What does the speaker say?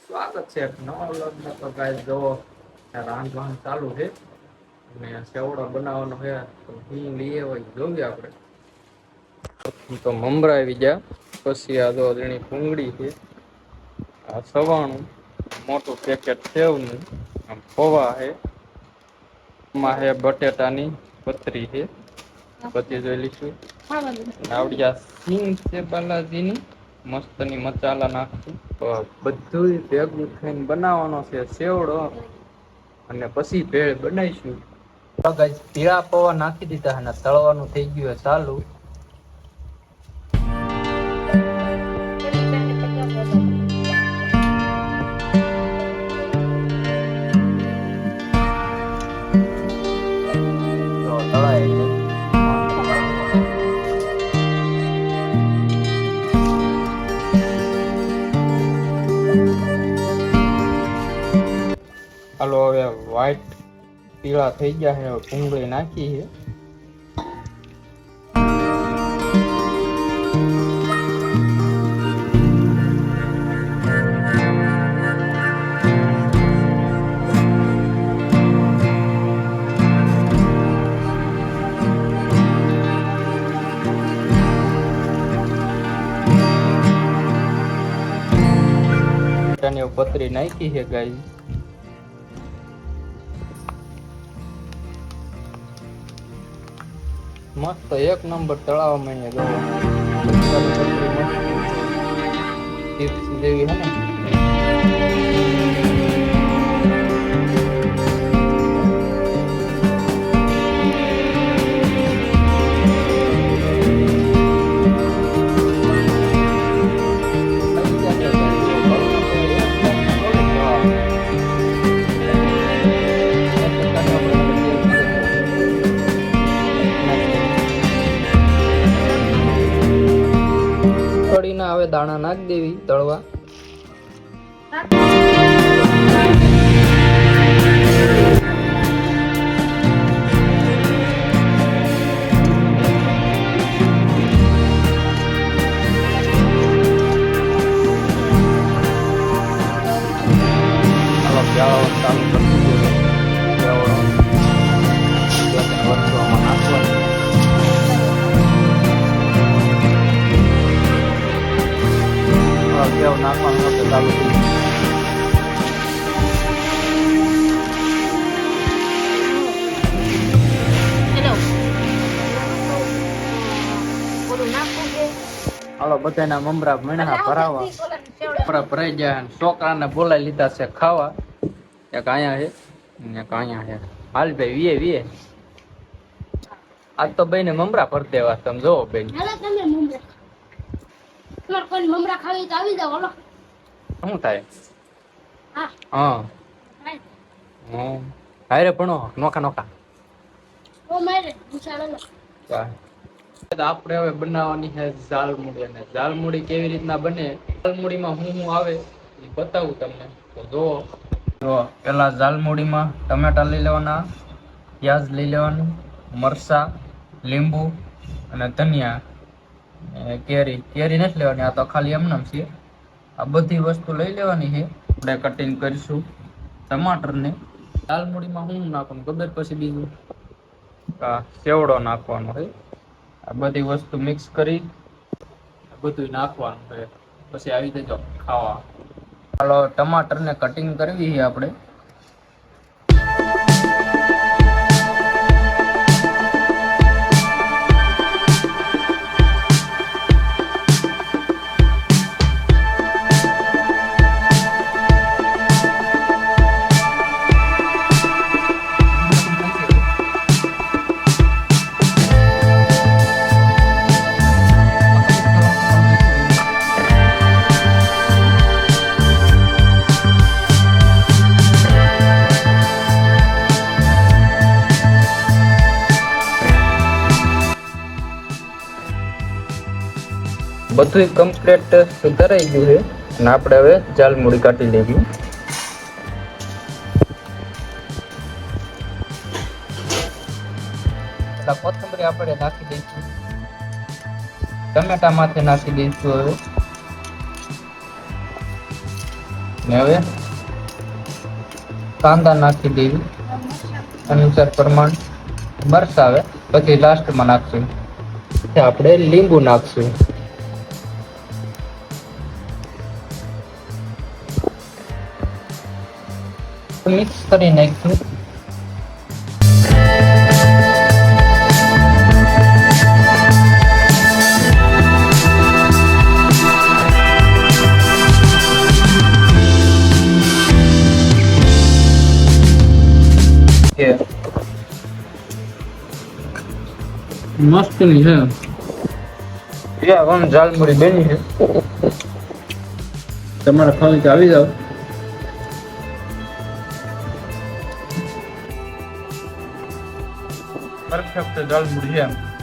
સ્વાગત છે નવા વ્લોગમાં. તો ગાઈસ જોવો રાંધવાનું ચાલુ છે અને સેવડો બનાવવાનો છે. તો હું લઈએ હોય જોઈએ આપણે તો મમરા આવી ગયા. પછી આ જો એની ભૂંગળી છે, આ સવાણું મોટું પેકેટ સેવનું, આમ પૌવા છે, માં છે બટેટાની પતરી છે, પછી જોઈ લઈશું આવડિયા સિંગ છે બાલાજીની મસ્તની મસાલા નાખશું. બધું ભેગું થઈને બનાવવાનો છે સેવડો અને પછી ભેળ બનાવીશું. પીળા પૌવા નાખી દીધા અને તળવાનું થઈ ગયું ચાલુ. તો તળાય છે. હાલો હવે વ્હાઈટ પીળા થઈ ગયા છે, ભૂંગળી નાખી છે. પતરી નાખી છે ગાઈસ. મસ્ત એક નંબર તળાવ મને ગયો ચિપ્સ જેવી હે ને. હવે દાણા નાખ દેવી તળવા. નાખવાનું ચાલુ હાલો બધાના મમરા મહિના ભરાવા ભરાઈ ગયા. છોકરાને બોલાવી લીધા છે ખાવા. એક અહીંયા છે એક અહીંયા છે. હાલ ભાઈ વીએ વીએ આજ તો બેને મમરા ભર દેવા. તમે જોવો બેન શું થાય? હા હારે ભણો નોખા નોખા. આપણે હવે બનાવવાની છે ઝાલમુડી. અને ઝાલમુડી કેવી રીતના બને, ઝાલમુડીમાં હું આવે એ બતાવું તમને. તો જો પેલા ઝાલમુડીમાં ટમેટા લઈ લેવાના, પ્યાજ લઈ લેવાનું, મરચા, લીંબુ અને ધનિયા, કેરી નથી લેવાની, આ તો ખાલી એમનેમ છે. આ બધી વસ્તુ લઈ લેવાની છે. આપણે કટિંગ કરીશું ટમાટર ને. ઝાલમુડીમાં હું નાખવાનું ખબર? પછી બીજું સેવડો નાખવાનો છે. આ બધી વસ્તુ મિક્સ કરી બધું નાખવાનું છે. પછી આવી જજો ખાવા. ચાલો ટમાટર ને કટિંગ કરવી છે આપણે. બધું કમ્પ્લીટ સુધારાઈ ગયું છે અને આપણે હવે ઝાલમુડી કાઢી લેવી. કોથમરી આપણે નાખી દઈશું, ટમેટા માથે નાખી દઈશું. હવે ને હવે કાંદા નાખી દેવી અનુસાર પ્રમાણ મરચાં આવે પછી લાસ્ટમાં નાખશું આપણે લીંબુ નાખશું મિક્સ કરી નાખશું મસ્ત ની છે ઝાલમુરી બેની છે તમારે ખાવી તો આવી જાવ પરફેક્ટ ઝાલમુરી છે